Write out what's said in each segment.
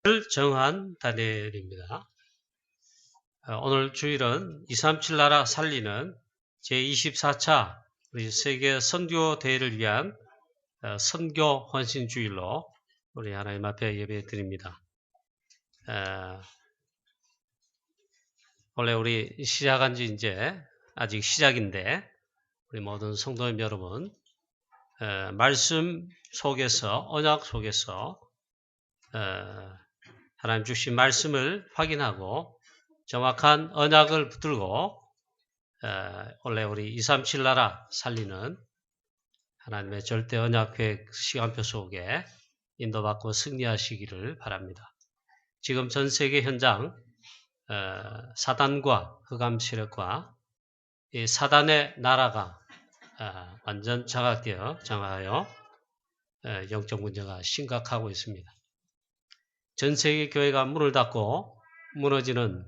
를 정한 다니엘입니다. 오늘 주일은 237 나라 살리는 제24차 우리 세계 선교 대회를 위한 선교 헌신 주일로 우리 하나님 앞에 예배 드립니다. 원래 우리 시작한 지 이제 아직 시작인데 우리 모든 성도님 여러분 말씀 속에서 언약 속에서 하나님 주신 말씀을 확인하고 정확한 언약을 붙들고 원래 우리 237 나라 살리는 하나님의 절대 언약 계획 시간표 속에 인도받고 승리하시기를 바랍니다. 지금 전 세계 현장 사단과 흑암 세력과 이 사단의 나라가 완전 장악하여 영적 문제가 심각하고 있습니다. 전 세계 교회가 문을 닫고 무너지는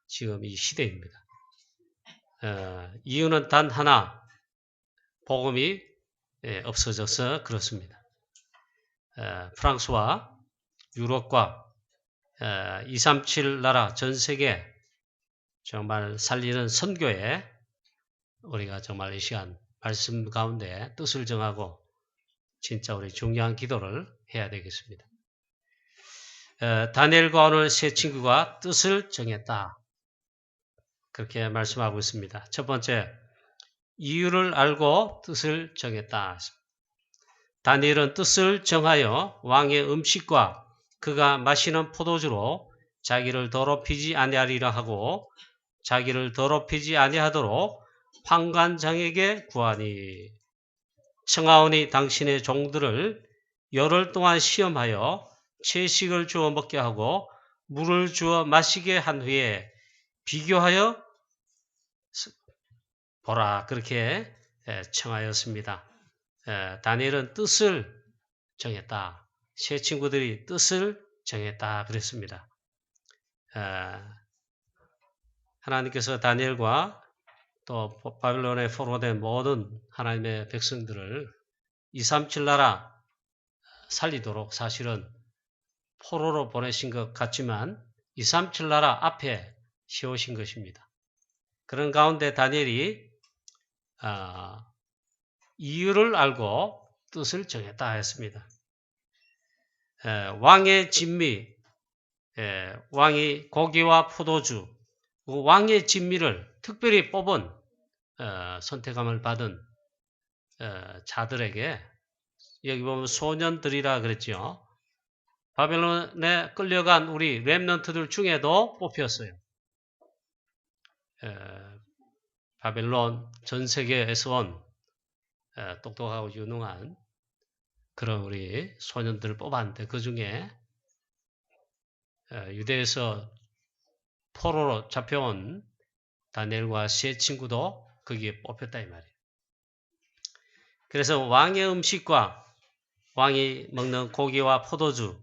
지금 이 시대입니다. 이유는 단 하나, 복음이 없어져서 그렇습니다. 프랑스와 유럽과 237 나라 전 세계 정말 살리는 선교에 우리가 정말 이 시간 말씀 가운데 뜻을 정하고 진짜 우리 중요한 기도를 해야 되겠습니다. 다니엘과 오늘 세 친구가 뜻을 정했다. 그렇게 말씀하고 있습니다. 첫 번째, 이유를 알고 뜻을 정했다. 다니엘은 뜻을 정하여 왕의 음식과 그가 마시는 포도주로 자기를 더럽히지 아니하리라 하고 자기를 더럽히지 아니하도록 판관장에게 구하니 청하오니 당신의 종들을 열흘 동안 시험하여 채식을 주어 먹게 하고 물을 주어 마시게 한 후에 비교하여 보라 그렇게 청하였습니다. 다니엘은 뜻을 정했다. 세 친구들이 뜻을 정했다 그랬습니다. 하나님께서 다니엘과 또 바빌론에 포로된 모든 하나님의 백성들을 237 나라 살리도록 사실은 포로로 보내신 것 같지만 237 나라 앞에 세우신 것입니다. 그런 가운데 다니엘이 이유를 알고 뜻을 정했다 했습니다. 왕의 진미, 왕이 고기와 포도주, 왕의 진미를 특별히 뽑은 선택함을 받은 자들에게 여기 보면 소년들이라 그랬죠. 바벨론에 끌려간 우리 렘넌트들 중에도 뽑혔어요. 바벨론 전 세계에서 온 똑똑하고 유능한 그런 우리 소년들을 뽑았는데 그 중에 유대에서 포로로 잡혀온 다니엘과 세 친구도 거기에 뽑혔다 이 말이에요. 그래서 왕의 음식과 왕이 먹는 고기와 포도주,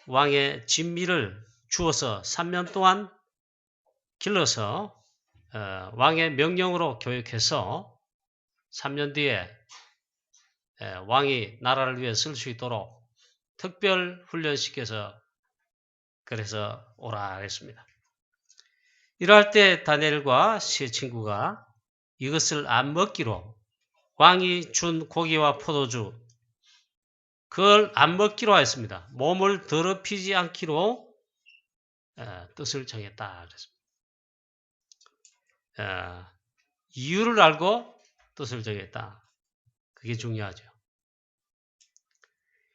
왕의 진미를 주어서 3년 동안 길러서 왕의 명령으로 교육해서 3년 뒤에 왕이 나라를 위해 쓸 수 있도록 특별 훈련시켜서 그래서 오라 했습니다. 이럴 때 다니엘과 세 친구가 이것을 안 먹기로 왕이 준 고기와 포도주 그걸 안 먹기로 했습니다. 몸을 더럽히지 않기로 뜻을 정했다 그랬습니다. 이유를 알고 뜻을 정했다. 그게 중요하죠.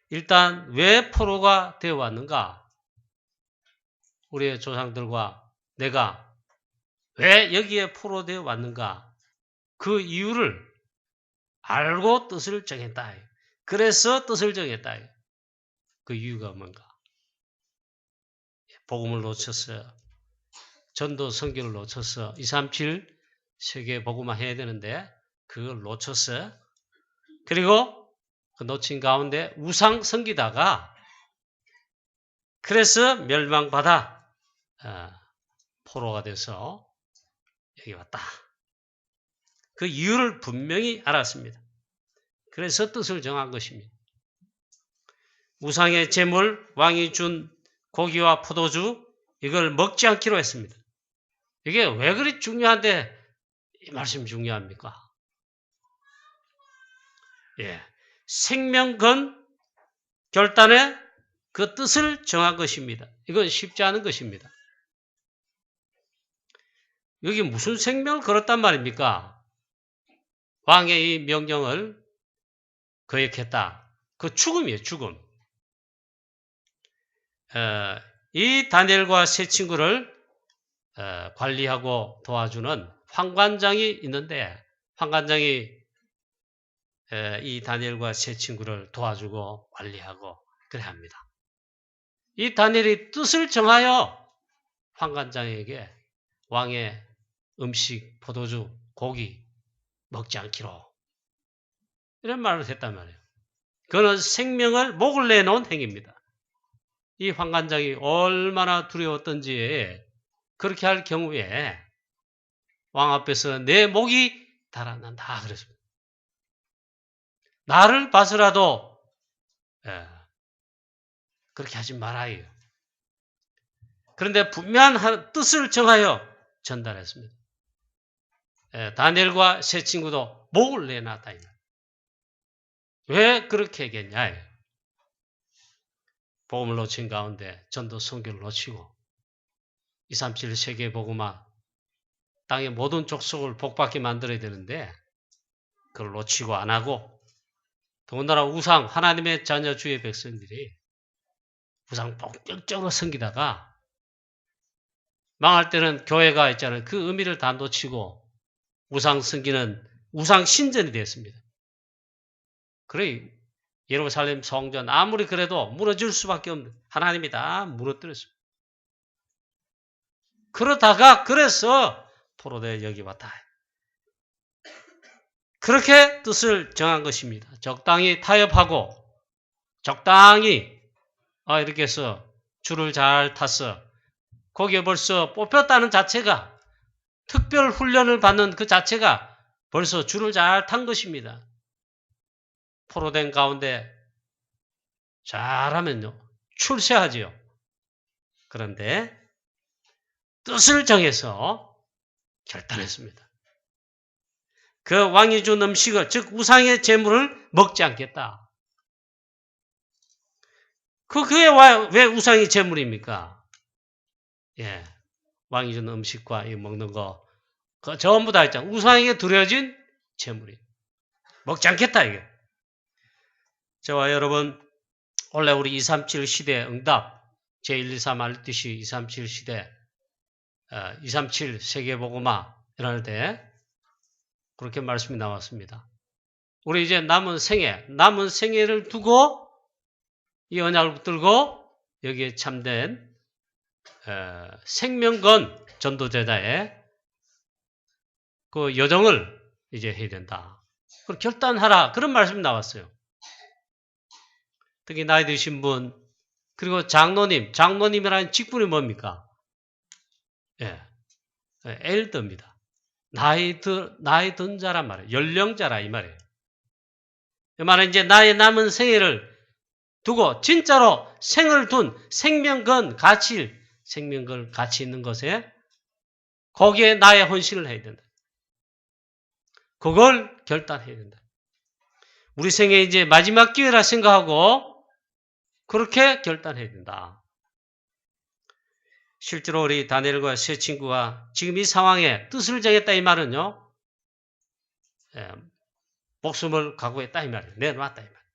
일단 왜 포로가 되어 왔는가? 우리의 조상들과 내가 왜 여기에 포로 되어 왔는가? 그 이유를 알고 뜻을 정했다. 그래서 뜻을 정했다. 그 이유가 뭔가? 복음을 놓쳤어. 전도 선교를 놓쳤어. 237 세계 복음화 해야 되는데 그걸 놓쳤어. 그리고 그 놓친 가운데 우상 섬기다가 그래서 멸망받아 포로가 돼서 여기 왔다. 그 이유를 분명히 알았습니다. 그래서 뜻을 정한 것입니다. 우상의 제물, 왕이 준 고기와 포도주 이걸 먹지 않기로 했습니다. 이게 왜 그리 중요한데 이 말씀이 중요합니까? 예, 생명 건 결단에 그 뜻을 정한 것입니다. 이건 쉽지 않은 것입니다. 여기 무슨 생명을 걸었단 말입니까? 왕의 이 명령을 거역했다. 그 죽음이에요, 죽음. 이 다니엘과 세 친구를 관리하고 도와주는 환관장이 있는데 환관장이 이 다니엘과 세 친구를 도와주고 관리하고 그래 합니다. 이 다니엘이 뜻을 정하여 환관장에게 왕의 음식, 포도주, 고기 먹지 않기로 이런 말을 했단 말이에요. 그는 생명을 목을 내놓은 행위입니다. 이 환관장이 얼마나 두려웠던지 그렇게 할 경우에 왕 앞에서 내 목이 달아난다 그랬습니다. 나를 봐서라도 그렇게 하지 말아요. 그런데 분명한 뜻을 정하여 전달했습니다. 다니엘과 세 친구도 목을 내놨다. 왜 그렇게 했겠냐? 복음을 놓친 가운데 전도 선교를 놓치고 237 세계 복음화 땅의 모든 족속을 복받게 만들어야 되는데 그걸 놓치고 안 하고 더군다나 우상 하나님의 자녀 주의 백성들이 우상 본격적으로 섬기다가 망할 때는 교회가 있잖아요. 그 의미를 다 놓치고 우상 섬기는 우상 신전이 되었습니다. 그래 예루살렘 성전 아무리 그래도 무너질 수밖에 없는 하나님이 다 무너뜨렸습니다. 그러다가 그래서 포로되 여기 왔다. 그렇게 뜻을 정한 것입니다. 적당히 타협하고 적당히 이렇게 해서 줄을 잘 탔어. 거기에 벌써 뽑혔다는 자체가 특별 훈련을 받는 그 자체가 벌써 줄을 잘 탄 것입니다. 포로된 가운데 잘하면요. 출세하지요. 그런데 뜻을 정해서 결단했습니다. 그 왕이 준 음식을 즉 우상의 제물을 먹지 않겠다. 그게 왜 우상의 제물입니까? 예, 왕이 준 음식과 이 먹는 거 그 전부 다 있잖아. 우상에게 드려진 제물이 먹지 않겠다 이게. 저와 여러분 원래 우리 237 시대 응답 제123 알듯이 237 시대 237 세계복음화 이럴 때 그렇게 말씀이 나왔습니다. 우리 이제 남은 생애를 두고 이 언약을 붙들고 여기에 참된 생명건 전도제자의 그 여정을 이제 해야 된다. 그걸 결단하라. 그런 말씀이 나왔어요. 특히 나이 드신 분 그리고 장로님이라는 직분이 뭡니까? 엘더입니다. 나이 든 자란 말이에요. 연령자라 이 말이에요. 이 말은 이제 나의 남은 생애를 두고 진짜로 생을 둔 생명건 가치 있는 것에 거기에 나의 헌신을 해야 된다. 그걸 결단해야 된다. 우리 생애 이제 마지막 기회라 생각하고 그렇게 결단해야 된다. 실제로 우리 다니엘과 세 친구가 지금 이 상황에 뜻을 정했다 이 말은요. 목숨을 각오했다 이 말이에요. 내놓았다 이 말이에요.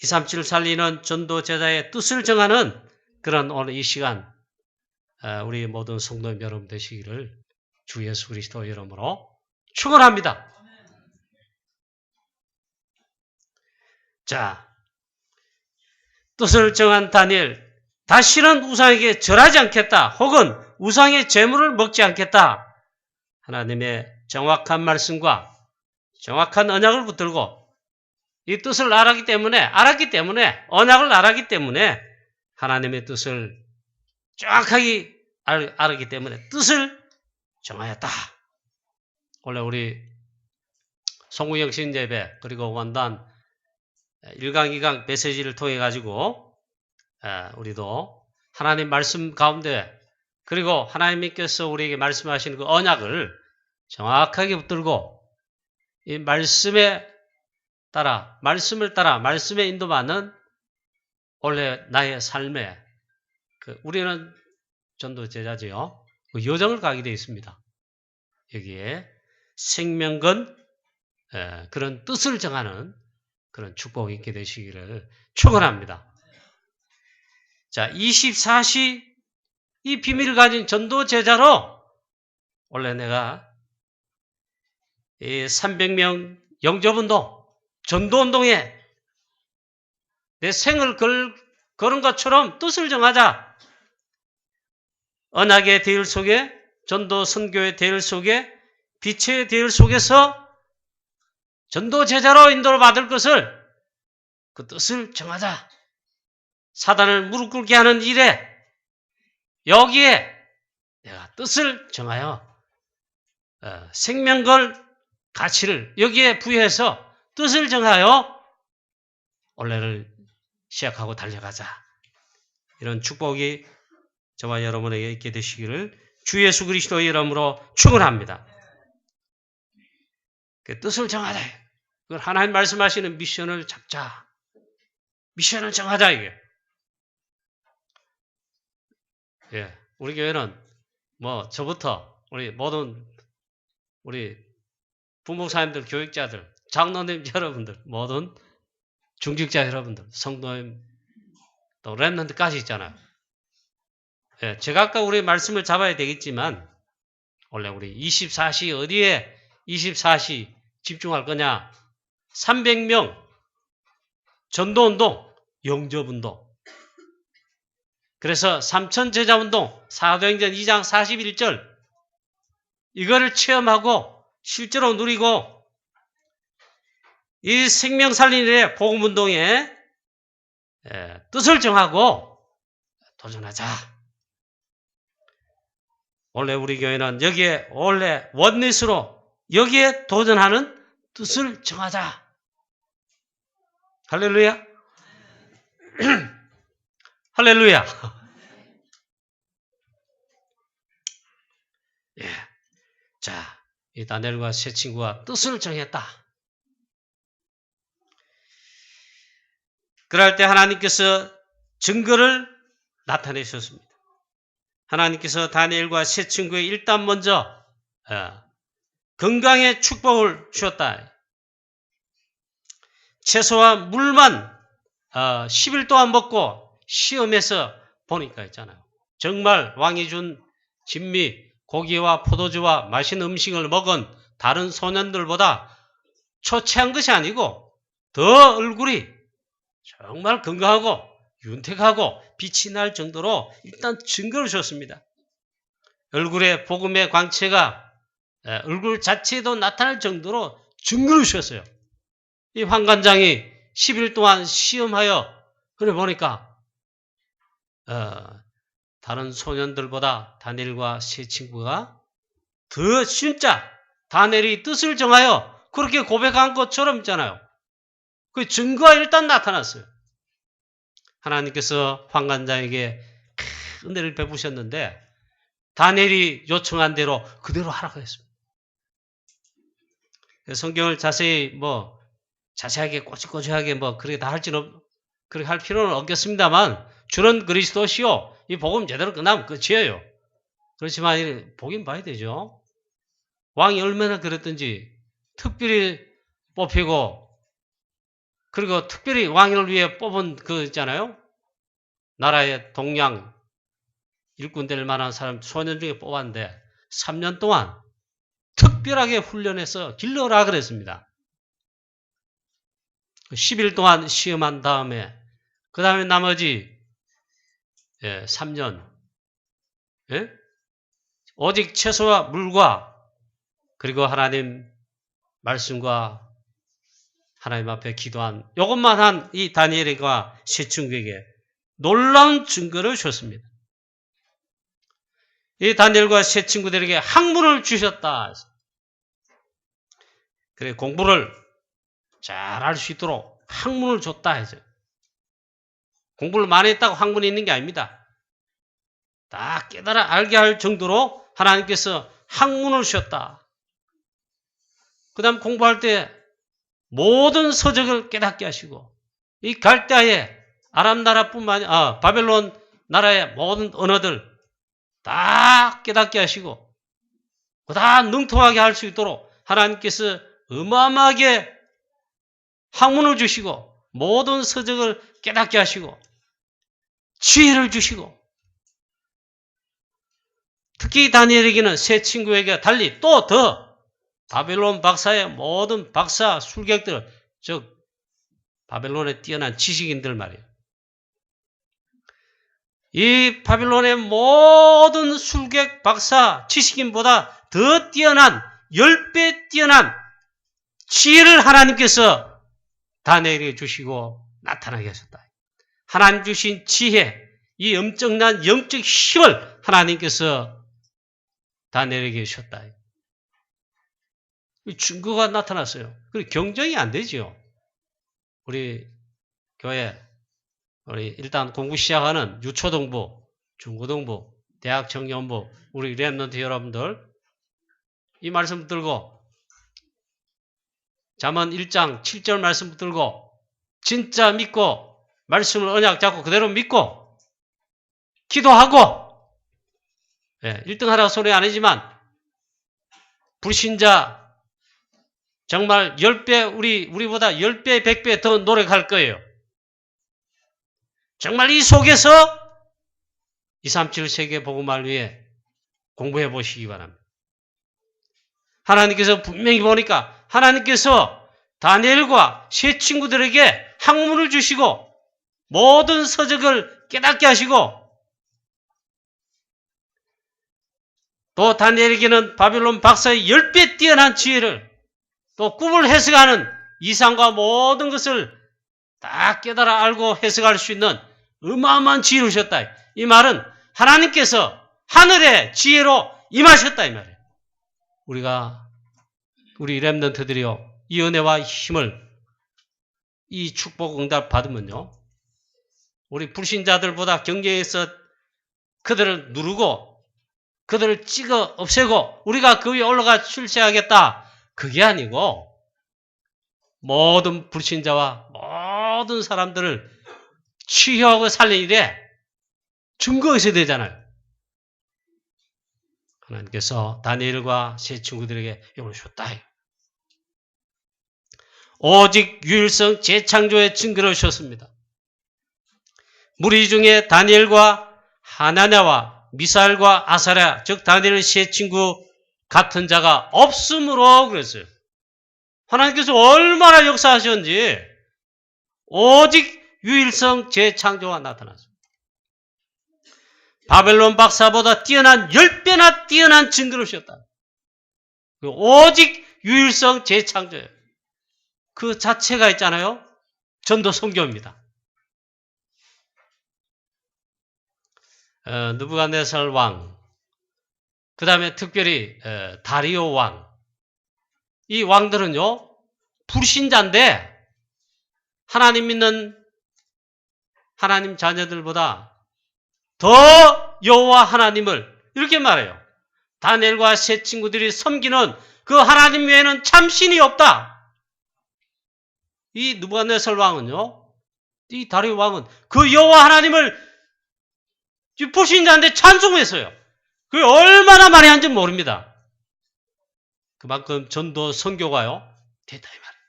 237을 살리는 전도 제자의 뜻을 정하는 그런 오늘 이 시간 우리 모든 성도 여러분 되시기를 주 예수 그리스도 이름으로 축원합니다. 자, 뜻을 정한 다니엘 다시는 우상에게 절하지 않겠다. 혹은 우상의 제물을 먹지 않겠다. 하나님의 정확한 말씀과 정확한 언약을 붙들고 이 뜻을 알았기 때문에 언약을 알았기 때문에 하나님의 뜻을 정확하게 알았기 때문에 뜻을 정하였다. 원래 우리 송구영신 예배 그리고 원단 1강 2강 메시지를 통해 가지고 우리도 하나님 말씀 가운데 그리고 하나님께서 우리에게 말씀하시는 그 언약을 정확하게 붙들고 이 말씀을 따라 말씀에 인도받는 원래 나의 삶에 우리는 전도 제자지요. 그 여정을 가게 되어 있습니다. 여기에 생명건 그런 뜻을 정하는 그런 축복이 있게 되시기를 축원합니다. 자, 24시 이 비밀을 가진 전도 제자로 원래 내가 이 300명 영접운동, 전도운동에 내 생을 거는 것처럼 뜻을 정하자. 언약의 대열 속에, 전도 선교의 대열 속에, 빛의 대열 속에서 전도 제자로 인도를 받을 것을 그 뜻을 정하자. 사단을 무릎 꿇게 하는 일에 여기에 내가 뜻을 정하여 생명걸 가치를 여기에 부여해서 뜻을 정하여 올해를 시작하고 달려가자. 이런 축복이 저와 여러분에게 있게 되시기를 주 예수 그리스도의 이름으로 축원합니다. 그 뜻을 정하자. 그걸 하나님 말씀하시는 미션을 잡자. 미션을 정하자 이게. 예, 우리 교회는 뭐 저부터 우리 모든 우리 부목사님들, 교육자들, 장로님 여러분들, 모든 중직자 여러분들, 성도님 또 렘넌트까지 있잖아요. 예, 제가 아까 우리 말씀을 잡아야 되겠지만 원래 우리 24시 어디에 24시 집중할 거냐? 300명 전도운동, 영접운동. 그래서 삼천제자운동, 사도행전 2장 41절 이거를 체험하고 실제로 누리고 이 생명 살리는 일의 복음운동에 뜻을 정하고 도전하자. 원래 우리 교회는 여기에 원래 원리스로 여기에 도전하는 뜻을 정하자. 할렐루야. 할렐루야. 예. 자, 이 다니엘과 세 친구가 뜻을 정했다. 그럴 때 하나님께서 증거를 나타내셨습니다. 하나님께서 다니엘과 세 친구에 일단 먼저 건강의 축복을 주었다. 채소와 물만 10일 동안 먹고 시험해서 보니까 있잖아요. 정말 왕이 준 진미, 고기와 포도주와 맛있는 음식을 먹은 다른 소년들보다 초췌한 것이 아니고 더 얼굴이 정말 건강하고 윤택하고 빛이 날 정도로 일단 증거를 주었습니다. 얼굴에 복음의 광채가 얼굴 자체에도 나타날 정도로 증거를 주었어요. 이 환관장이 10일 동안 시험하여 그래 보니까 다른 소년들보다 다니엘과 세 친구가 더 진짜 다니엘이 뜻을 정하여 그렇게 고백한 것처럼 있잖아요. 그 증거가 일단 나타났어요. 하나님께서 환관장에게 큰 은혜를 베푸셨는데 다니엘이 요청한 대로 그대로 하라고 했습니다. 성경을 자세하게 꼬치꼬치하게 그렇게 다 그렇게 할 필요는 없겠습니다만 주는 그리스도시요. 이 복음 제대로 끝나면 끝이에요. 그렇지만 보긴 봐야 되죠. 왕이 얼마나 그랬던지 특별히 뽑히고 그리고 특별히 왕을 위해 뽑은 있잖아요. 나라의 동양 일꾼 될 만한 사람 소년 중에 뽑았는데 3년 동안 특별하게 훈련해서 길러라 그랬습니다. 10일 동안 시험한 다음에 그 다음에 나머지 3년 오직 채소와 물과 그리고 하나님 말씀과 하나님 앞에 기도한 이것만 한 이 다니엘과 세 친구에게 놀라운 증거를 주셨습니다. 이 다니엘과 세 친구들에게 학문을 주셨다. 그래 공부를 잘 할 수 있도록 학문을 줬다 해서 공부를 많이 했다고 학문이 있는 게 아닙니다. 다 깨달아 알게 할 정도로 하나님께서 학문을 주셨다. 그 다음 공부할 때 모든 서적을 깨닫게 하시고 이 갈대아의 아람 나라뿐만 아니라 바벨론 나라의 모든 언어들 다 깨닫게 하시고 다 능통하게 할 수 있도록 하나님께서 어마어마하게 학문을 주시고 모든 서적을 깨닫게 하시고 지혜를 주시고 특히 다니엘에게는 세 친구에게 달리 또 더 바벨론 박사의 모든 박사 술객들 즉 바벨론에 뛰어난 지식인들 말이에요. 이 바벨론의 모든 술객 박사 지식인보다 더 뛰어난 10배 뛰어난 지혜를 하나님께서 다니엘에게 주시고 나타나게 하셨다. 하나님 주신 지혜, 이 엄청난 영적 힘을 하나님께서 다니엘에게 주셨다. 증거가 나타났어요. 그리고 경쟁이 안 되죠. 우리 교회 우리 일단 공부 시작하는 유초등부, 중고등부, 대학 청년부, 우리 렘넌트 여러분들 이 말씀 들고 잠언 1장 7절 말씀 들고 진짜 믿고 말씀을 언약 잡고 그대로 믿고 기도하고 1등 하라고 소리 안 하지만 불신자 정말 10배 우리보다 10배 100배 더 노력할 거예요. 정말 이 속에서 237 세계복음화를 위해 공부해 보시기 바랍니다. 하나님께서 분명히 보니까 하나님께서 다니엘과 세 친구들에게 학문을 주시고 모든 서적을 깨닫게 하시고 또 다니엘에게는 바벨론 박사의 10배 뛰어난 지혜를 또 꿈을 해석하는 이상과 모든 것을 다 깨달아 알고 해석할 수 있는 어마어마한 지혜를 주셨다. 이 말은 하나님께서 하늘의 지혜로 임하셨다 이 말이에요. 우리 렘넌트들이요. 이 은혜와 힘을 이 축복 응답 받으면요. 우리 불신자들보다 경계에서 그들을 누르고 그들을 찍어 없애고 우리가 그 위에 올라가 출세하겠다. 그게 아니고 모든 불신자와 모든 사람들을 치유하고 살린 일에 증거가 있어야 되잖아요. 하나님께서 다니엘과 세 친구들에게 이걸 줬다. 오직 유일성 재창조의 증거를 주셨습니다. 무리 중에 다니엘과 하나냐와 미사엘과 아사랴 즉 다니엘의 세 친구 같은 자가 없으므로 그랬어요. 하나님께서 얼마나 역사하셨는지 오직 유일성 재창조가 나타났습니다. 바벨론 박사보다 뛰어난 10배나 뛰어난 증거를 주셨다. 오직 유일성 재창조예요. 그 자체가 있잖아요. 전도 선교입니다. 느부갓네살 왕, 그 다음에 특별히 다리오 왕, 이 왕들은요 불신자인데 하나님 믿는 하나님 자녀들보다 더 여호와 하나님을 이렇게 말해요. 다니엘과 세 친구들이 섬기는 그 하나님 외에는 참 신이 없다. 이 느부갓네살 왕은요, 이 다리오 왕은 그 여호와 하나님을 불신자인데 찬송했어요. 그게 얼마나 많이 한지 모릅니다. 그만큼 전도 선교가요 됐다 이 말이에요.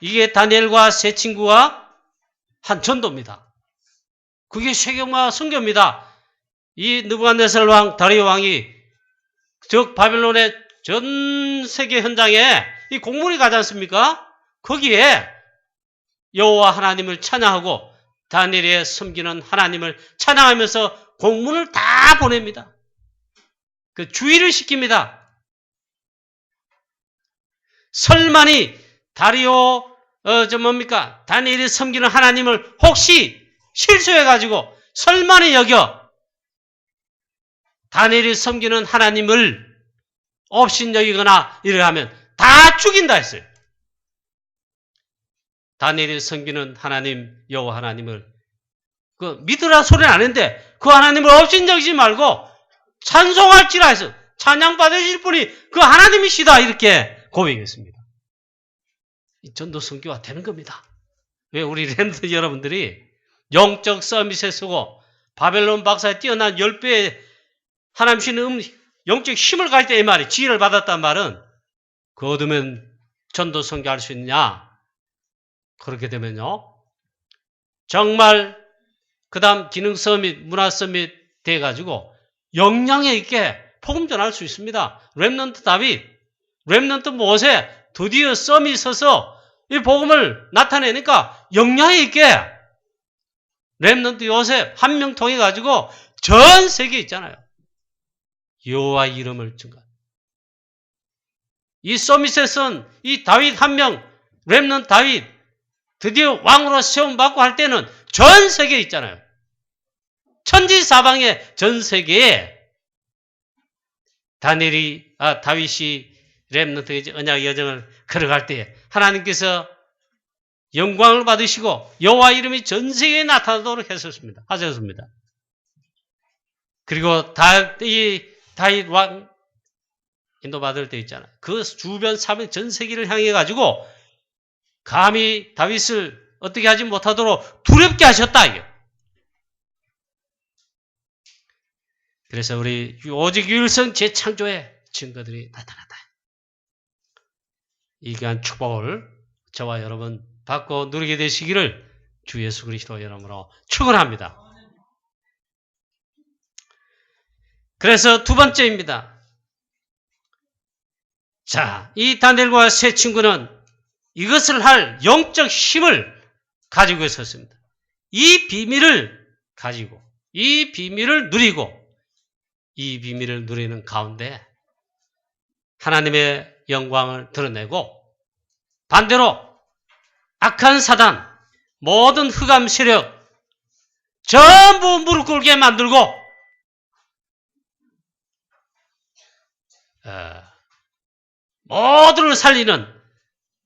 이게 다니엘과 세 친구가 한 전도입니다. 그게 세계화 선교입니다. 이 느부갓네살 왕 다리오 왕이 즉 바벨론의 전 세계 현장에 이 공문이 가지 않습니까? 거기에 여호와 하나님을 찬양하고 다니엘의 섬기는 하나님을 찬양하면서 공문을 다 보냅니다. 그 주의를 시킵니다. 설만이 다리오 다니엘이 섬기는 하나님을 혹시 실수해가지고 설만이 여겨 다니엘이 섬기는 하나님을 업신 여기거나 이래 하면 다 죽인다 했어요. 다니엘이 섬기는 하나님 여호와 하나님을 그 믿으라 소리는 안 했는데 그 하나님을 업신여기지 말고 찬송할지라 해서 찬양 받으실 분이 그 하나님이시다 이렇게 고백했습니다. 이 전도 선교가 되는 겁니다. 왜 우리 렘넌트 여러분들이 영적 서밋에 서고 바벨론 박사에 뛰어난 10배의 하나님 신의 영적 힘을 가질 때 이 말이 지혜를 받았단 말은 그 얻으면 전도 선교할 수 있느냐? 그렇게 되면요. 정말 그 다음 기능 서밋, 문화 서밋 돼가지고 역량에 있게 복음 전할 수 있습니다. 렘넌트 다윗, 렘넌트 모세 드디어 서밋 서서 이 복음을 나타내니까 역량에 있게 렘넌트 요셉 한 명 통해 가지고 전 세계에 있잖아요. 여호와 이름을 증거. 이 서밋에선 이 다윗 한 명, 렘넌트 다윗 드디어 왕으로 세움받고 할 때는 전 세계에 있잖아요. 천지사방의 전 세계에 다윗이 렘넌트의 언약 여정을 걸어갈 때 하나님께서 영광을 받으시고 여호와 이름이 전 세계에 나타나도록 하셨습니다. 그리고 다윗 왕 인도받을 때 있잖아요. 그 주변 사면 전 세계를 향해 가지고 감히 다윗을 어떻게 하지 못하도록 두렵게 하셨다. 이게. 그래서 우리 오직 유일성 재창조의 증거들이 나타났다. 이 귀한 축복을 저와 여러분 받고 누리게 되시기를 주 예수 그리스도 이름으로 축원합니다. 그래서 두 번째입니다. 자, 이 다니엘과 세 친구는 이것을 할 영적 힘을 가지고 있었습니다. 이 비밀을 가지고, 이 비밀을 누리고, 이 비밀을 누리는 가운데 하나님의 영광을 드러내고 반대로 악한 사단, 모든 흑암 세력 전부 무릎 꿇게 만들고 모두를 살리는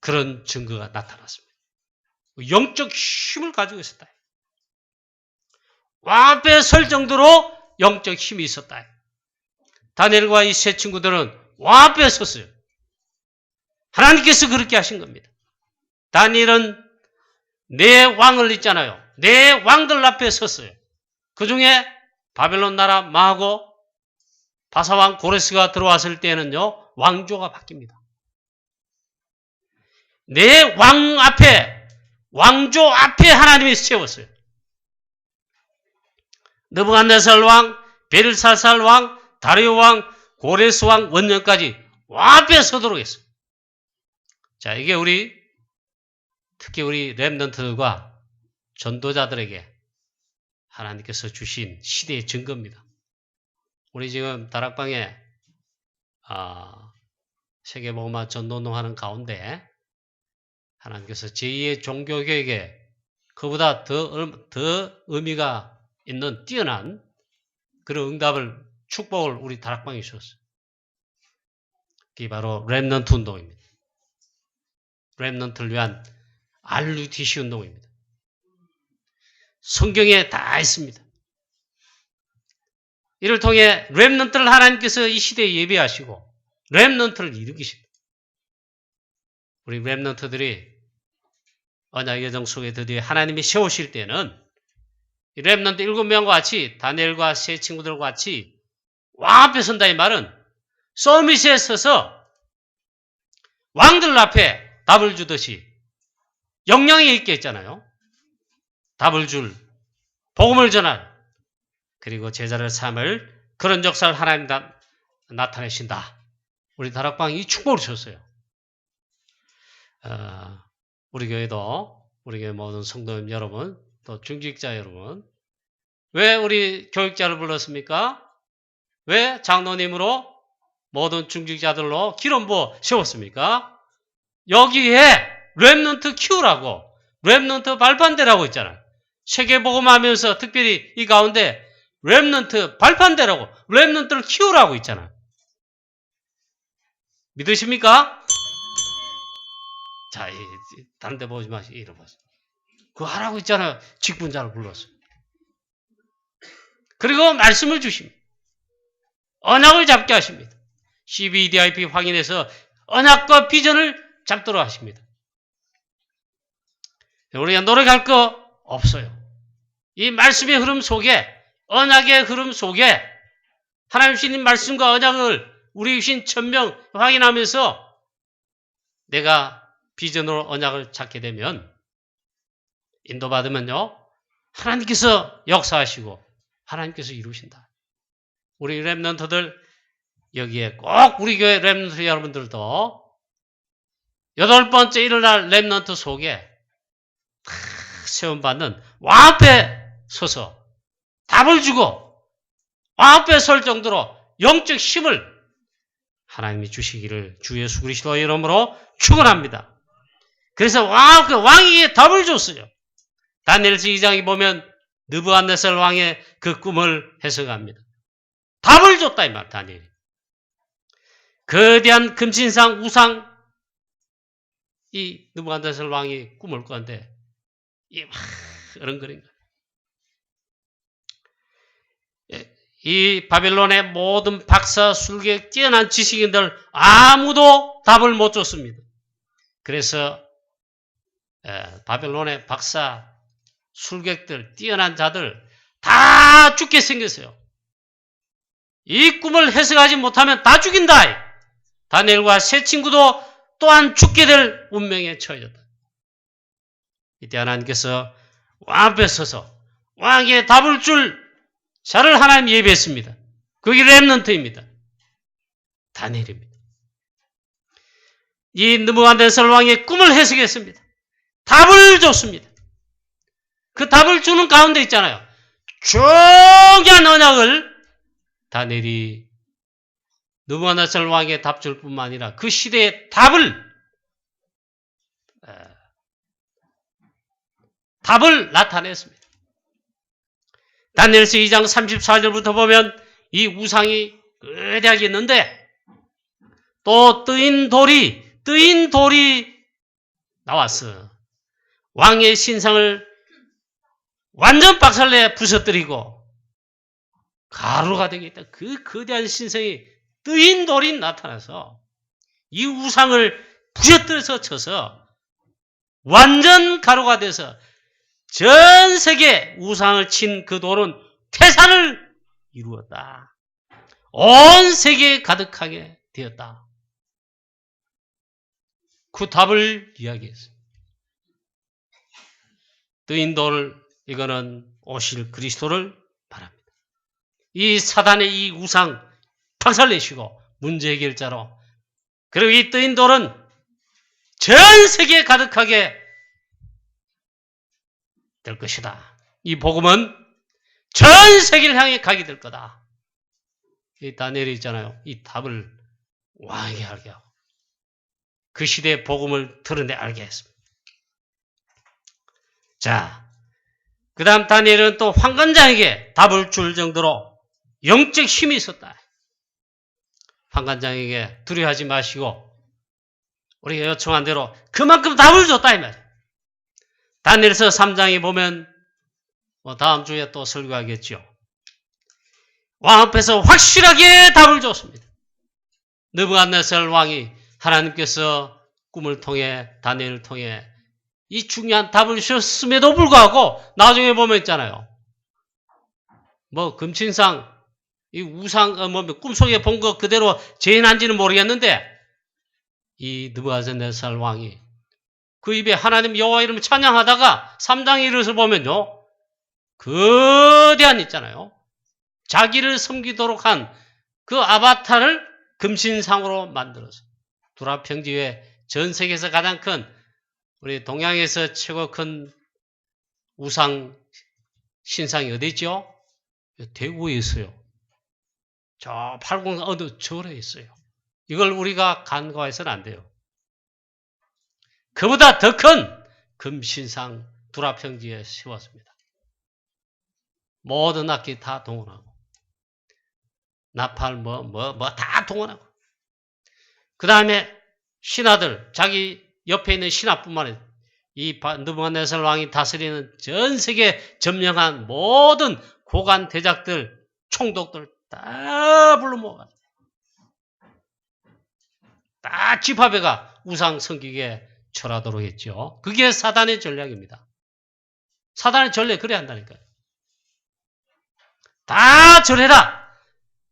그런 증거가 나타났습니다. 영적 힘을 가지고 있었다. 왕 앞에 설 정도로 영적 힘이 있었다. 다니엘과 이 세 친구들은 왕 앞에 섰어요. 하나님께서 그렇게 하신 겁니다. 다니엘은 네 왕을 있잖아요. 네 왕들 앞에 섰어요. 그 중에 바벨론 나라 망하고 바사왕 고레스가 들어왔을 때는요, 왕조가 바뀝니다. 네 왕 앞에, 왕조 앞에 하나님이 세웠어요. 느부갓네살 왕, 벨사살 왕, 다리오 왕, 고레스 왕, 원년까지 왕 앞에 서도록 했어요. 자, 이게 특히 우리 렘넌트들과 전도자들에게 하나님께서 주신 시대의 증거입니다. 우리 지금 다락방에 세계복음화 전도운동하는 가운데 하나님께서 제2의 종교개혁에 그보다 더 의미가 있는 뛰어난 그런 응답을 축복을 우리 다락방에 주셨어요. 그게 바로 렘넌트 운동입니다. 렘넌트를 위한 RUTC 운동입니다. 성경에 다 있습니다. 이를 통해 렘넌트를 하나님께서 이 시대에 예비하시고 렘넌트를 일으키십니다. 우리 렘넌트들이 언약 여정 속에 드디어 하나님이 세우실 때는 이 렘넌트 7명과 같이 다니엘과 세 친구들과 같이 왕 앞에 선다 이 말은 서밋에 서서 왕들 앞에 답을 주듯이 역량이 있게 있잖아요. 답을 줄, 복음을 전할, 그리고 제자를 삼을 그런 역사를 하나님 나타내신다. 우리 다락방이 이 축복을 주셨어요. 우리 교회도, 우리 교회 모든 성도님 여러분, 또 중직자 여러분, 왜 우리 교육자를 불렀습니까? 왜 장로님으로 모든 중직자들로 기름 부어 세웠습니까? 여기에 렘넌트 키우라고, 렘넌트 발판대라고 있잖아요. 세계복음하면서 특별히 이 가운데 렘넌트 발판대라고, 렘넌트를 키우라고 있잖아요. 믿으십니까? 자, 다른 데 보지 마시고 이러면서. 그거 하라고 있잖아요. 직분자를 불러서. 그리고 말씀을 주십니다. 언약을 잡게 하십니다. CBDIP 확인해서 언약과 비전을 잡도록 하십니다. 우리가 노력할 거 없어요. 이 말씀의 흐름 속에, 언약의 흐름 속에 하나님 주신 말씀과 언약을 우리 주신 천명 확인하면서 내가 비전으로 언약을 찾게 되면 인도받으면요. 하나님께서 역사하시고 하나님께서 이루신다. 우리 렘넌트들 여기에 꼭 우리 교회 렘넌트 여러분들도 8번째 일어날 렘넌트 속에 세움받는 왕 앞에 서서 답을 주고 왕 앞에 설 정도로 영적 힘을 하나님이 주시기를 주 예수 그리스도의 이름으로 축원합니다. 그래서 왕에게 답을 줬어요. 다니엘서 2장에 보면 느부갓네살 왕의 그 꿈을 해석합니다. 답을 줬다 이 말 다니엘이. 거대한 금신상 우상 이 느부갓네살 왕이 꿈을 꿨는데 이게 막 어른거린 거예요. 이 바벨론의 모든 박사, 술객, 뛰어난 지식인들 아무도 답을 못 줬습니다. 그래서 바벨론의 박사, 술객들, 뛰어난 자들 다 죽게 생겼어요. 이 꿈을 해석하지 못하면 다 죽인다. 다니엘과 세 친구도 또한 죽게 될 운명에 처해졌다. 이때 하나님께서 왕 앞에 서서 왕에게 답을 줄 자를 하나님 예비했습니다. 그게 렘넌트입니다. 다니엘입니다. 이 느부갓네살 왕의 꿈을 해석했습니다. 답을 줬습니다. 그 답을 주는 가운데 있잖아요. 중요한 언약을 다니엘이 느부갓네살 왕의 답 줄 뿐만 아니라 그 시대의 답을 나타냈습니다. 다니엘서 2장 34절부터 보면 이 우상이 거대하게 있는데 또 뜨인 돌이 나왔어. 왕의 신상을 완전 박살내 부서뜨리고 가루가 되겠다. 그 거대한 신성이 뜨인 돌이 나타나서 이 우상을 부셔뜨려서 쳐서 완전 가루가 돼서 전 세계 우상을 친 그 돌은 태산을 이루었다. 온 세계에 가득하게 되었다. 그 답을 이야기했어요. 뜨인 돌, 이거는 오실 그리스도를 말합니다. 이 사단의 이 우상 박살내시고 문제 해결자로, 그리고 이 뜨인 돌은 전 세계에 가득하게 될 것이다. 이 복음은 전 세계를 향해 가게 될 거다. 이 다니엘이 있잖아요. 이 답을 왕에게 알게 하고 그 시대의 복음을 드러내 알게 했습니다. 자, 그 다음 다니엘은 또 환관장에게 답을 줄 정도로 영적 힘이 있었다. 환관장에게 두려워하지 마시고 우리가 요청한 대로 그만큼 답을 줬다 이 말이에요. 다니엘서 3장에 보면 다음 주에 또 설교하겠죠. 왕 앞에서 확실하게 답을 줬습니다. 느부갓네살 왕이 하나님께서 꿈을 통해 다니엘을 통해 이 중요한 답을 주셨음에도 불구하고 나중에 보면 있잖아요. 금신상, 이 우상, 꿈속에 본 거 그대로 재현한지는 모르겠는데 이 느부갓네살 왕이 그 입에 하나님 여호와 이름을 찬양하다가 3장에 이르러서 보면요. 거대한 있잖아요. 자기를 섬기도록 한 그 아바타를 금신상으로 만들어서 두라평지에 전 세계에서 가장 큰 우리 동양에서 최고 큰 우상 신상이 어디 있죠? 대구에 있어요. 저 팔공 어느 절에 있어요. 이걸 우리가 간과해서는 안 돼요. 그보다 더 큰 금신상 두라평지에 세웠습니다. 모든 악기 다 동원하고 나팔 다 동원하고 그 다음에 신하들 자기 옆에 있는 신하뿐만 아니라 이 느부갓네살 왕이 다스리는 전 세계 점령한 모든 고관 대작들, 총독들 다 불러 모아가지고 다 집합해가 우상 섬기게 절하도록 했죠. 그게 사단의 전략입니다. 사단의 전략 그래야 한다니까요. 다 절해라.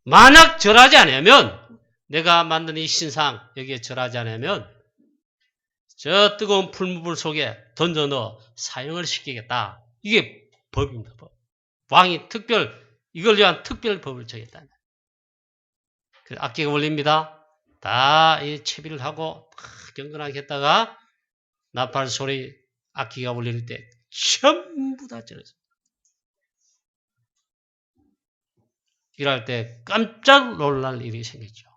만약 절하지 않으면 내가 만든 이 신상 여기에 절하지 않으면 저 뜨거운 풀무불 속에 던져 넣어 사형을 시키겠다. 이게 법입니다. 법. 왕이 이걸 위한 특별 법을 정했다. 악기가 울립니다. 다 이 채비를 하고 경건하게 했다가 나팔 소리 악기가 울릴 때 전부 다 절했습니다. 이럴 때 깜짝 놀랄 일이 생겼죠.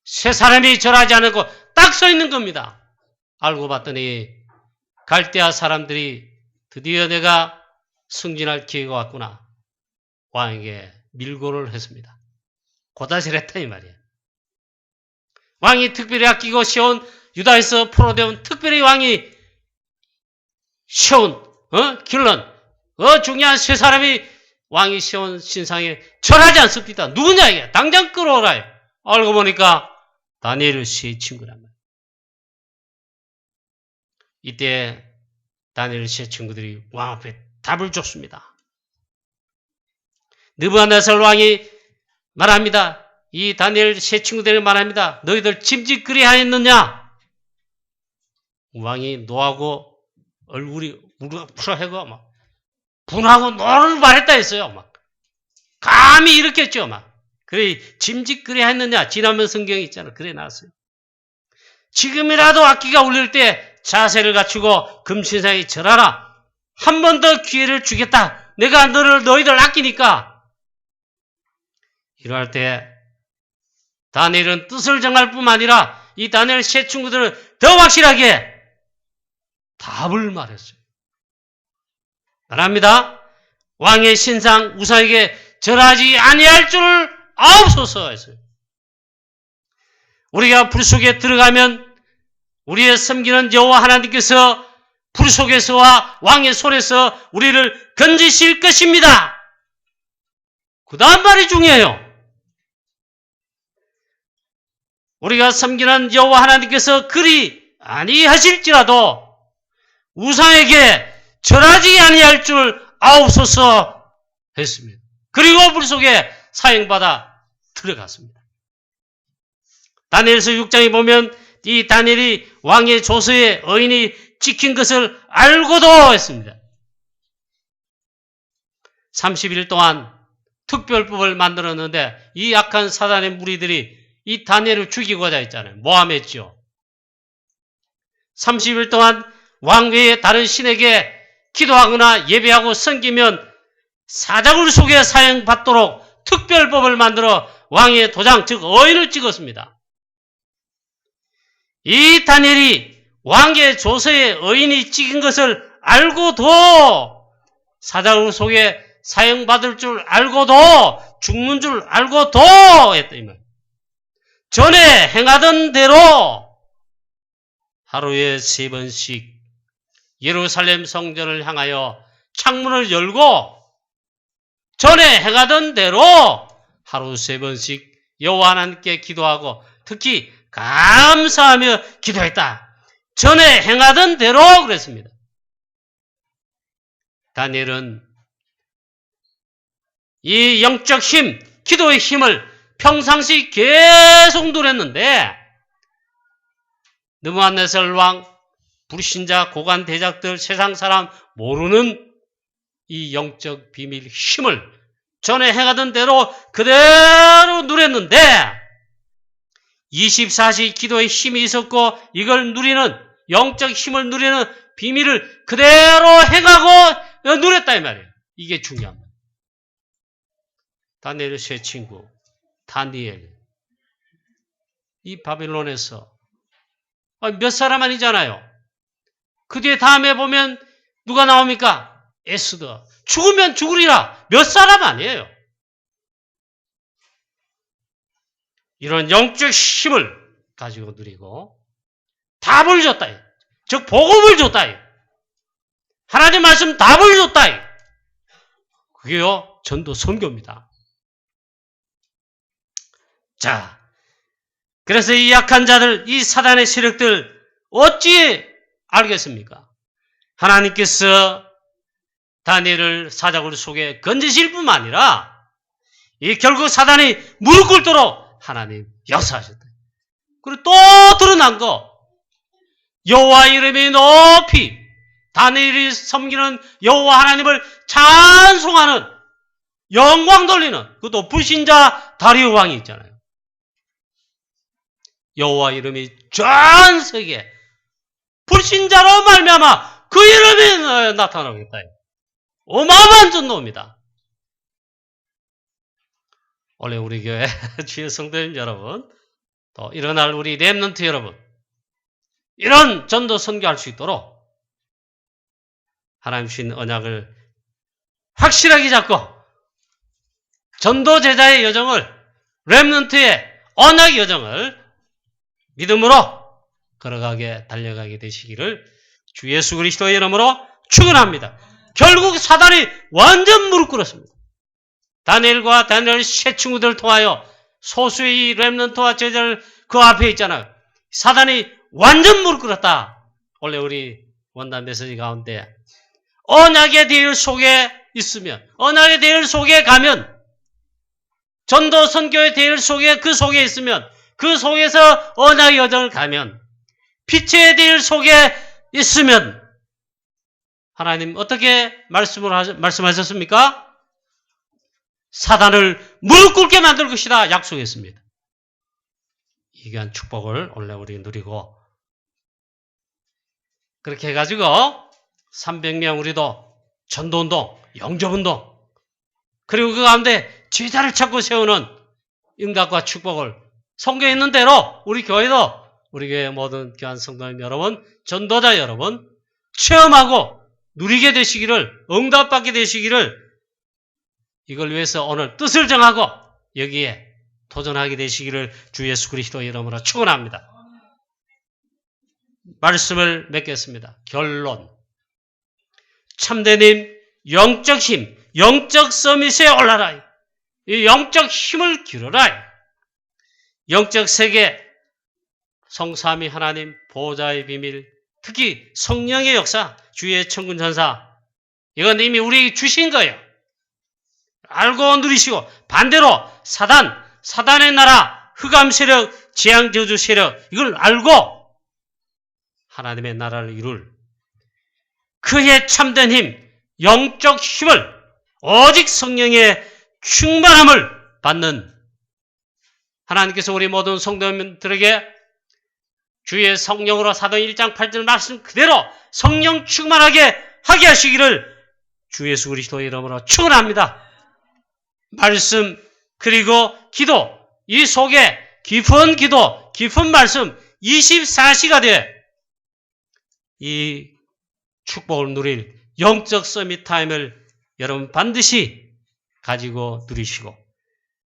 세 사람이 절하지 않고 딱 서 있는 겁니다. 알고 봤더니 갈대아 사람들이 드디어 내가 승진할 기회가 왔구나. 왕에게 밀고를 했습니다. 고다시를 했다 이 말이에요. 왕이 특별히 아끼고 세운 유다에서 포로되온 특별히 왕이 세운 길런 중요한 세 사람이 왕이 세운 신상에 절하지 않습니다. 누구냐 이게? 당장 끌어오라. 알고 보니까 다니엘 세 친구란 말이에요. 이때 다니엘 세 친구들이 왕 앞에 답을 줬습니다. 느부갓네살 왕이 말합니다. 이 다니엘 세 친구들이 말합니다. 너희들 짐짓거리 하였느냐? 왕이 노하고 얼굴이 우리가 풀어해고 막 분하고 노를 말했다 했어요. 막 감히 이렇게 했죠. 막 그래 짐짓거리 했느냐? 지난번 성경이 있잖아. 그래 나왔어요. 지금이라도 악기가 울릴 때 자세를 갖추고 금신상에 절하라. 한 번 더 기회를 주겠다. 내가 너희들 아끼니까. 이럴 때 다니엘은 뜻을 정할 뿐만 아니라 이 다니엘 세 친구들은 더 확실하게 답을 말했어요. 말합니다. 왕의 신상 우상에게 절하지 아니할 줄 아옵소서 했어요. 우리가 불 속에 들어가면 우리의 섬기는 여호와 하나님께서 불 속에서와 왕의 손에서 우리를 건지실 것입니다. 그 다음 말이 중요해요. 우리가 섬기는 여호와 하나님께서 그리 아니하실지라도 우상에게 절하지 아니할 줄 아옵소서 했습니다. 그리고 불 속에 사형받아 들어갔습니다. 다니엘서 6장에 보면 이 다니엘이 왕의 조서에 의인이 찍힌 것을 알고도 했습니다. 30일 동안 특별법을 만들었는데 이 악한 사단의 무리들이 이 다니엘을 죽이고자 했잖아요. 모함했죠. 30일 동안 왕 외에 다른 신에게 기도하거나 예배하고 섬기면 사자굴 속에 사형받도록 특별법을 만들어 왕의 도장, 즉 의인을 찍었습니다. 이 다니엘이 왕의 조서에 의인이 찍은 것을 알고도 사자굴 속에 사형받을 줄 알고도 죽는 줄 알고도 했다 이 말. 전에 행하던 대로 하루에 3번씩 예루살렘 성전을 향하여 창문을 열고 전에 행하던 대로 하루 3번씩 여호와 하나님께 기도하고 특히 감사하며 기도했다. 전에 행하던 대로 그랬습니다. 다니엘은 이 영적 힘, 기도의 힘을 평상시 계속 누렸는데 느부갓네살 왕, 불신자, 고관 대작들, 세상 사람 모르는 이 영적 비밀 힘을 전에 행하던 대로 그대로 누렸는데 24시 기도의 힘이 있었고 이걸 누리는 영적 힘을 누리는 비밀을 그대로 행하고 누렸다 이 말이에요. 이게 중요한 거예요. 다니엘의 세 친구 다니엘 이 바빌론에서 몇 사람 아니잖아요. 그 뒤에 다음에 보면 누가 나옵니까? 에스더. 죽으면 죽으리라. 몇 사람 아니에요. 이런 영적 힘을 가지고 누리고 답을 줬다. 즉 복음을 줬다. 하나님 말씀 답을 줬다. 그게요 전도 선교입니다. 자, 그래서 이 약한 자들, 이 사단의 세력들 어찌 알겠습니까? 하나님께서 다니엘을 사자굴 속에 건지실 뿐만 아니라 이 결국 사단이 무릎 꿇도록 하나님 역사하셨다. 그리고 또 드러난 거 여호와 이름이 높이 다니엘이 섬기는 여호와 하나님을 찬송하는 영광 돌리는 그것도 불신자 다리오 왕이 있잖아요. 여호와 이름이 전 세계 불신자로 말미암아 그 이름이 나타나겠다. 어마어마한 전도입니다. 원래 우리 교회 주의 성도님 여러분, 또 일어날 우리 렘넌트 여러분, 이런 전도 선교할 수 있도록 하나님 주신 언약을 확실하게 잡고 전도 제자의 여정을, 렘넌트의 언약의 여정을 믿음으로 걸어가게 달려가게 되시기를 주 예수 그리스도의 이름으로 축원합니다. 결국 사단이 완전 무릎 꿇었습니다. 다니엘과 다니엘 세 친구들을 통하여 소수의 이 렘넌트와 제자를 그 앞에 있잖아요. 사단이 완전 무릎 꿇었다. 원래 우리 원단 메시지 가운데 언약의 대열 속에 있으면, 언약의 대열 속에 가면, 전도 선교의 대열 속에 그 속에 있으면, 그 속에서 언약의 여정을 가면, 빛의 대열 속에 있으면 하나님 어떻게 말씀하셨습니까? 사단을 무릎 꿇게 만들 것이다 약속했습니다. 이 귀한 축복을 오늘 우리 누리고 그렇게 해가지고 300명 우리도 전도운동, 영접운동 그리고 그 가운데 제자를 찾고 세우는 응답과 축복을 성경에 있는 대로 우리 교회도 우리 교회 모든 귀한 성도님 여러분, 전도자 여러분 체험하고 누리게 되시기를, 응답받게 되시기를 이걸 위해서 오늘 뜻을 정하고 여기에 도전하게 되시기를 주 예수 그리스도 이름으로 축원합니다. 말씀을 맺겠습니다. 결론. 참되님 영적 힘, 영적 서밋에 올라라. 이 영적 힘을 기르라. 영적 세계, 성삼위 하나님, 보호자의 비밀, 특히 성령의 역사, 주의 천군 천사, 이건 이미 우리에게 주신 거예요. 알고 누리시고 반대로 사단의 나라, 흑암 세력, 재앙 저주 세력 이걸 알고 하나님의 나라를 이룰 그의 참된 힘, 영적 힘을 오직 성령의 충만함을 받는 하나님께서 우리 모든 성도님들에게 주의 성령으로 사도 1장 8절 말씀 그대로 성령 충만하게 하게 하시기를 주 예수 그리스도의 이름으로 축원합니다. 말씀 그리고 기도 이 속에 깊은 기도, 깊은 말씀 24시가 돼 이 축복을 누릴 영적 서밋 타임을 여러분 반드시 가지고 누리시고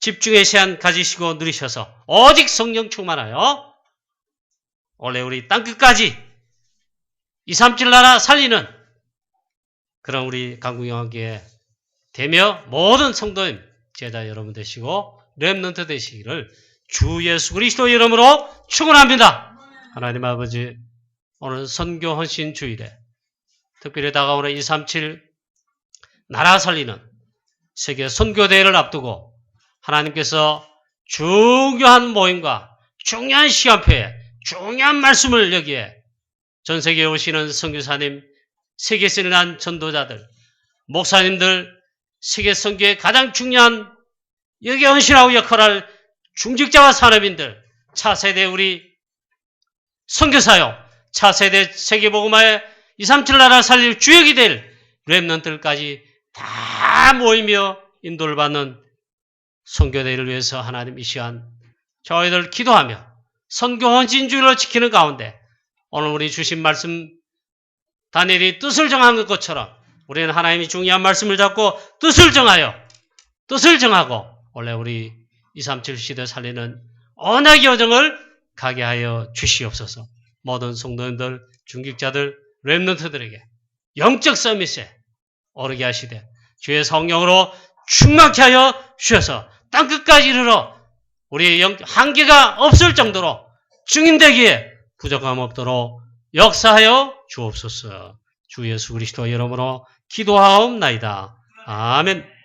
집중의 시간 가지시고 누리셔서 오직 성령 충만하여 원래 우리 땅끝까지 237 나라 살리는 그런 우리 강국영학교에 되며 모든 성도님 제자 여러분 되시고 렘넌트 되시기를 주 예수 그리스도 이름으로 축원합니다. 하나님 아버지 오늘 선교 헌신 주일에 특별히 다가오는 237 나라 살리는 세계 선교대회를 앞두고 하나님께서 중요한 모임과 중요한 시간표에 중요한 말씀을 여기에 전 세계에 오시는 선교사님, 세계에서 일어난 전도자들, 목사님들, 세계 선교의 가장 중요한 여기에 헌신하고 역할할 중직자와 산업인들, 차세대 우리 선교사요, 차세대 세계복음화의 237 나라 살릴 주역이 될 렘넌트들까지 다 모이며 인도를 받는 선교대회를 위해서 하나님 이 시간 저희들 기도하며 선교 헌신주의를 지키는 가운데 오늘 우리 주신 말씀 다니엘이 뜻을 정한 것처럼 우리는 하나님이 중요한 말씀을 잡고 뜻을 정하고 원래 우리 237 시대 살리는 언약의 여정을 가게 하여 주시옵소서. 모든 성도님들, 중직자들, 렘넌트들에게 영적 서밋에 오르게 하시되 주의 성령으로 충만케 하여 주셔서 땅끝까지 이르러 우리의 한계가 없을 정도로 증인되기에 부족함 없도록 역사하여 주옵소서. 주 예수 그리스도 이름으로 기도하옵나이다. 아멘.